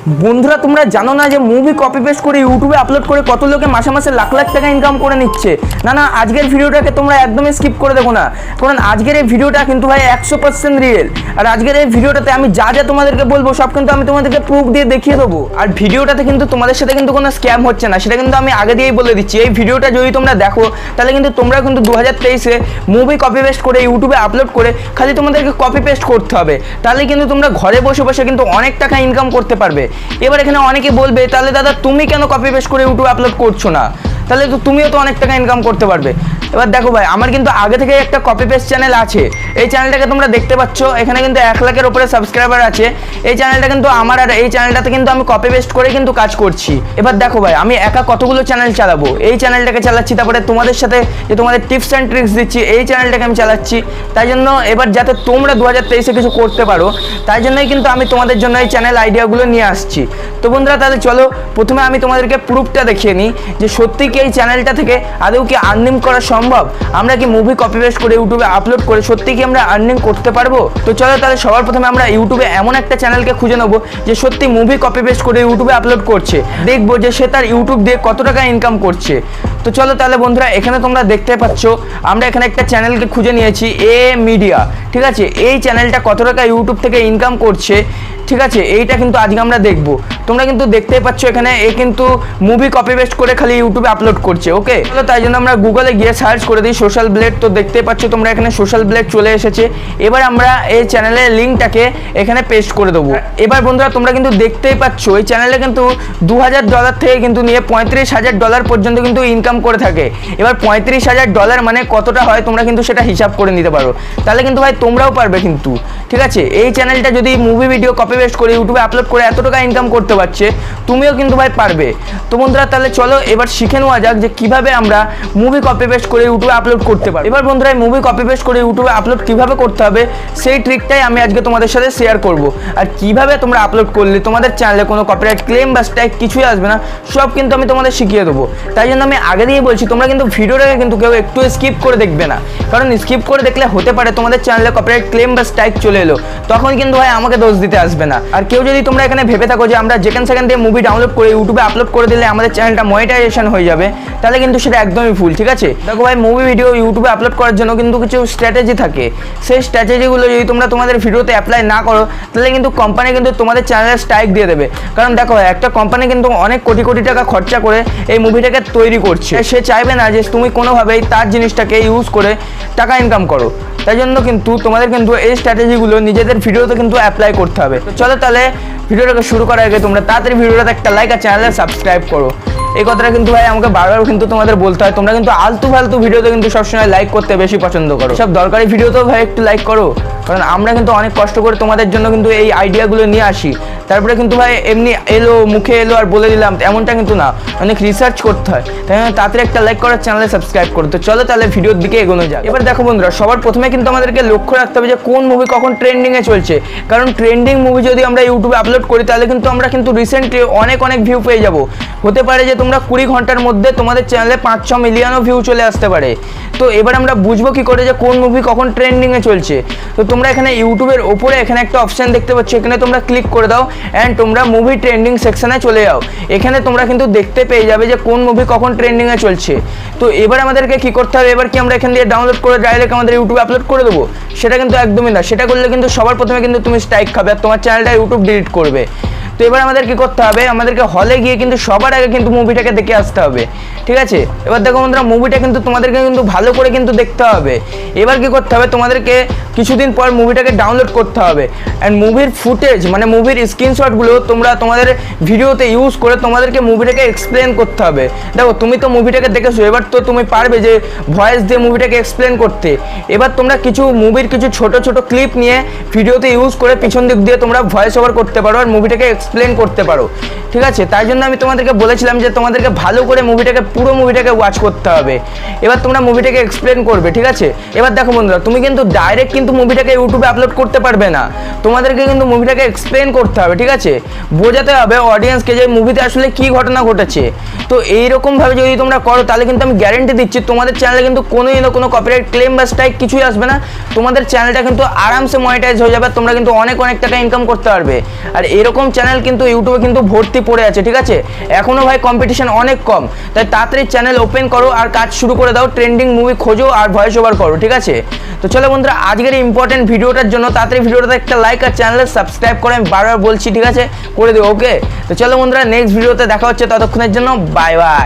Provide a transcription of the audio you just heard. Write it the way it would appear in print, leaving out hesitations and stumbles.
বন্ধুরা তোমরা জানো না যে মুভি কপি পেস্ট করে ইউটিউবে আপলোড করে কত লোকে মাসে মাসে লাখ লাখ টাকা ইনকাম করে নিচ্ছে। না আজকের ভিডিওটাকে তোমরা একদমই স্কিপ করে দেখো না, কারণ আজকের এই ভিডিওটা কিন্তু ভাই 100% রিয়েল। আর আজকের এই ভিডিওটাতে আমি যা যা তোমাদেরকে বলবো সব কিন্তু আমি তোমাদেরকে প্রুফ দিয়ে দেখিয়ে দেবো। আর ভিডিওটাতে কিন্তু তোমাদের সাথে কিন্তু কোনো স্ক্যাম হচ্ছে না, সেটা কিন্তু আমি আগে দিয়েই বলে দিচ্ছি। এই ভিডিওটা যদি তোমরা দেখো তাহলে কিন্তু তোমরা কিন্তু 2023-এ মুভি কপি পেস্ট করে ইউটিউবে আপলোড করে খালি তোমাদেরকে কপি পেস্ট করতে হবে, তাহলে কিন্তু তোমরা ঘরে বসে বসে কিন্তু অনেক টাকা ইনকাম করতে পারবে। এবার এখানে অনেকে বলবে তাহলে দাদা তুমি কেন কপি পেস্ট করে ইউটিউবে আপলোড করছো না, তাহলে তো তুমিও তো অনেক টাকা ইনকাম করতে পারবে। এবার দেখো ভাই, আমার কিন্তু আগে থেকে একটা কপি পেস্ট চ্যানেল আছে। এই চ্যানেলটাকে তোমরা দেখতে পাচ্ছ, এখানে কিন্তু 1 লাখের উপরে সাবস্ক্রাইবার আছে। এই চ্যানেলটা কিন্তু আমার, আর এই চ্যানেলটাতে কিন্তু আমি কপি পেস্ট করে কিন্তু কাজ করছি। এবার দেখো ভাই, আমি একা কতগুলো চ্যানেল চালাবো। এই চ্যানেলটাকে চালাচ্ছি, তারপরে তোমাদের সাথে যে তোমাদের টিপস অ্যান্ড ট্রিক্স দিচ্ছি, এই চ্যানেলটাকে আমি চালাচ্ছি। তাই জন্য এবার যাতে তোমরা 2023-এ কিছু করতে পারো, তাই জন্যই কিন্তু আমি তোমাদের জন্য এই চ্যানেল আইডিয়াগুলো নিয়ে আসছি। তো বন্ধুরা তাহলে চলো প্রথমে আমি তোমাদেরকে প্রুফটা দেখিয়ে নিই যে সত্যি কি এই চ্যানেলটা থেকে আদৌ কি আর্নিং করা সম্ভব। আমরা কি মুভি কপি পেস্ট করে ইউটিউবে আপলোড করে সত্যি কি আমরা আর্নিং করতে পারবো। তো চলো তাহলে সবার প্রথমে আমরা ইউটিউবে এমন একটা চ্যানেলকে খুঁজে নেবো যে সত্যি মুভি কপি পেস্ট করে ইউটিউবে আপলোড করছে, দেখবো যে সে তার ইউটিউব দিয়ে কত টাকা ইনকাম করছে। তো চলো তাহলে বন্ধুরা, এখানে তোমরা দেখতে পাচ্ছ আমরা এখানে একটা চ্যানেলকে খুঁজে নিয়েছি, এ মিডিয়া। ঠিক আছে, এই চ্যানেলটা কত টাকা ইউটিউব থেকে ইনকাম করছে, ঠিক আছে, এইটা কিন্তু আজকে আমরা দেখব। তোমরা কিন্তু দেখতেই পাচ্ছ এখানে এ কিন্তু মুভি কপি পেস্ট করে খালি ইউটিউবে আপলোড করছে। ওকে, তাই জন্য আমরা গুগলে গিয়ে সার্চ করে দিই সোশ্যাল ব্লেড। তো দেখতেই পাচ্ছ তোমরা এখানে সোশ্যাল ব্লেড চলে এসেছে। এবার আমরা এই চ্যানেলের লিঙ্কটাকে এখানে পেস্ট করে দেবো। এবার বন্ধুরা তোমরা কিন্তু দেখতেই পাচ্ছ এই চ্যানেলে কিন্তু $2000 থেকে কিন্তু নিয়ে $35,000 পর্যন্ত কিন্তু ইনকাম করে থাকে। এবার $35,000 মানে কতটা হয় তোমরা কিন্তু সেটা হিসাব করে নিতে পারো, তাহলে কিন্তু ভাই তোমরাও পারবে কিন্তু। ঠিক আছে, এই চ্যানেলটা যদি মুভি ভিডিও কপি পেস্ট করে ইউটিউবে আপলোড করে এত টাকা ইনকাম করতে পারছে, তুমিও কিন্তু ভাই পারবে। তো বন্ধুরা তাহলে চলো এবার শিখে নেওয়া যাক যে কিভাবে আমরা মুভি কপি পেস্ট করে ইউটিউবে আপলোড করতে পারি। এবার বন্ধুরা মুভি কপি পেস্ট করে ইউটিউবে আপলোড কিভাবে করতে হবে সেই ট্রিকটাই আমি আজকে তোমাদের সাথে শেয়ার করব। আর কিভাবে তোমরা আপলোড করলে তোমাদের চ্যানেলে কোনো কপিরাইট ক্লেম বা স্ট্রাইক কিছুই আসবে না, সব কিন্তু আমি তোমাদের শিখিয়ে দেবো। তাই জন্য আমি আগে দিয়ে বলছি তোমরা কিন্তু ভিডিওটাকে কিন্তু কেউ একটু স্কিপ করে দেখবে না, কারণ স্কিপ করে দেখলে হতে পারে তোমাদের চ্যানেলে কপিরাইট ক্লেম বা স্ট্রাইক চলে এলো, তখন কিন্তু ভাই আমাকে দোষ দিতে আসবে না। আর কেউ যদি তোমরা এখানে ভেবে থাকো যে আমরা যেখান সেখান দিয়ে মুভি ডাউনলোড করে ইউটিউবে আপলোড করে দিলে আমাদের চ্যানেলটা মনিটাইজেশন হয়ে যাবে, তাহলে কিন্তু সেটা একদমই ভুল। ঠিক আছে, দেখো ভাই, মুভি ভিডিও ইউটিউবে আপলোড করার জন্য কিন্তু কিছু স্ট্র্যাটেজি থাকে। সেই স্ট্র্যাটেজিগুলো যদি তোমরা তোমাদের ভিডিওতে অ্যাপ্লাই না করো, তাহলে কিন্তু কোম্পানি কিন্তু তোমাদের চ্যানেলে স্ট্রাইক দিয়ে দেবে। কারণ দেখো, একটা কোম্পানি কিন্তু অনেক কোটি কোটি টাকা খরচা করে এই মুভিটাকে তৈরি করছে, সে চাইবে না যে তুমি কোনোভাবেই তার জিনিসটাকে ইউজ করে টাকা ইনকাম করো। তাই জন্য কিন্তু তোমাদের কিন্তু এই স্ট্র্যাটেজিগুলো নিজেদের ভিডিওতে কিন্তু অ্যাপ্লাই করতে হবে। তো চলো তাহলে ভিডিওটাকে শুরু করার আগে তোমরা তাড়াতাড়ি ভিডিওটাতে একটা লাইক আর চ্যানেলে সাবস্ক্রাইব করো। এই কথাটা কিন্তু ভাই আমাকে বারবার কিন্তু তোমাদের বলতে হয়। তোমরা কিন্তু আলতু ফালতু ভিডিওতে কিন্তু সবসময় লাইক করতে বেশি পছন্দ করো, সব দরকারি ভিডিওতেও ভাই একটু লাইক করো, কারণ আমরা কিন্তু অনেক কষ্ট করে তোমাদের জন্য কিন্তু এই আইডিয়াগুলো নিয়ে আসি। তারপরে কিন্তু ভাই এমনি এলো মুখে এলো আর বলে দিলাম এমনটা কিন্তু না, অনেক রিসার্চ করতে হয়। তাই তাড়াতাড়ি একটা লাইক করো, চ্যানেলে সাবস্ক্রাইব করো। তো চলো তাহলে ভিডিওর দিকে এগোনো যায়। এবার দেখো বন্ধুরা, সবার প্রথমে কিন্তু আমাদেরকে লক্ষ্য রাখতে হবে যে কোন মুভি কখন ট্রেন্ডিংয়ে চলছে, কারণ ট্রেন্ডিং মুভি যদি আমরা ইউটিউবে আপলোড করি তাহলে কিন্তু আমরা কিন্তু রিসেন্টলি অনেক ভিউ পেয়ে যাব। হতে পারে যে তোমরা 20 ঘন্টার মধ্যে তোমাদের চ্যানেলে 5-6 মিলিয়নও ভিউ চলে আসতে পারে। তো এবার আমরা বুঝবো কি করে যে কোন মুভি কখন ট্রেন্ডিংয়ে চলছে। তো তোমরা এখানে ইউটিউবের ওপরে এখানে একটা অপশান দেখতে পাচ্ছ, এখানে তোমরা ক্লিক করে দাও অ্যান্ড তোমরা মুভি ট্রেন্ডিং সেকশনে চলে যাও। এখানে তোমরা কিন্তু দেখতে পেয়ে যাবে যে কোন মুভি কখন ট্রেন্ডিংয়ে চলছে। তো এবার আমাদেরকে কি করতে হবে, এবার কি আমরা এখান দিয়ে ডাউনলোড করে ডাইরেক্ট আমাদের ইউটিউবে আপলোড করে দেবো? সেটা কিন্তু একদমই না। সেটা করলে কিন্তু সবার প্রথমে কিন্তু তুমি স্ট্রাইক খাবে আর তোমার চ্যানেলটা ইউটিউব ডিলিট করবে। তো এবার আমাদের কি করতে হবে, আমাদেরকে হলে গিয়ে কিন্তু সবার আগে কিন্তু মুভিটাকে দেখে আসতে হবে। ঠিক আছে, এবার দেখো বন্ধুরা, মুভিটা কিন্তু তোমাদেরকে কিন্তু ভালো করে কিন্তু দেখতে হবে। এবার কি করতে হবে, তোমাদেরকে কিছুদিন পর মুভিটাকে ডাউনলোড করতে হবে অ্যান্ড মুভির ফুটেজ মানে মুভির স্ক্রিনশটগুলো তোমরা তোমাদের ভিডিওতে ইউজ করে তোমাদেরকে মুভিটাকে এক্সপ্লেন করতে হবে। দেখো তুমি তো মুভিটাকে দেখেছো, এবার তো তুমি পারবে যে ভয়েস দিয়ে মুভিটাকে এক্সপ্লেন করতে। এবার তোমরা কিছু মুভির কিছু ছোট ছোট ক্লিপ নিয়ে ভিডিওতে ইউজ করে পিছন দিক দিয়ে তোমরা ভয়েস ওভার করতে পারো আর মুভিটাকে এক্সপ্লেন করতে পারো। ঠিক আছে, তাই জন্য আমি তোমাদেরকে বলেছিলাম যে তোমাদেরকে ভালো করে পুরো মুভিটাকে ওয়াচ করতে হবে। এবার তোমরা মুভিটাকে এক্সপ্লেন করবে। ঠিক আছে, এবার দেখো বন্ধুরা, তুমি কিন্তু ডাইরেক্ট কিন্তু মুভিটাকে ইউটিউবে আপলোড করতে পারবে না, তোমাদেরকে কিন্তু মুভিটাকে এক্সপ্লেন করতে হবে। ঠিক আছে, বোঝাতে হবে অডিয়েন্সকে যে মুভিতে আসলে কি ঘটনা ঘটেছে। তো এইরকম ভাবে যদি তোমরা করো তাহলে কিন্তু আমি গ্যারেন্টি দিচ্ছি তোমাদের চ্যানেলে কিন্তু কোনো কপিরাইট ক্লেম বা স্ট্রাইক কিছুই আসবে না। তোমাদের চ্যানেলটা কিন্তু আরামসে মনিটাইজ হয়ে যাবে, তোমরা কিন্তু অনেক টাকা ইনকাম করতে পারবে। আর এরকম চ্যানেল চ্যানেল কিন্তু ইউটিউবে কিন্তু ভর্তি পড়ে আছে, ঠিক আছে? এখনো ভাই কম্পিটিশন অনেক কম, তাই তাড়াতাড়ি চ্যানেল ওপেন করো আর কাজ শুরু করে দাও, ট্রেন্ডিং মুভি খোঁজো আর ভয়েস ওভার করো, ঠিক আছে? তো চলো বন্ধুরা, আজকের ইম্পর্টেন্ট ভিডিওটার জন্য তাড়াতাড়ি ভিডিওটাতে একটা লাইক আর চ্যানেলে সাবস্ক্রাইব করে, আমি বারবার বলছি, ঠিক আছে? করে দিও, ওকে? তো চলো বন্ধুরা, নেক্সট ভিডিওতে দেখা হচ্ছে, ততক্ষণের জন্য বাই বাই।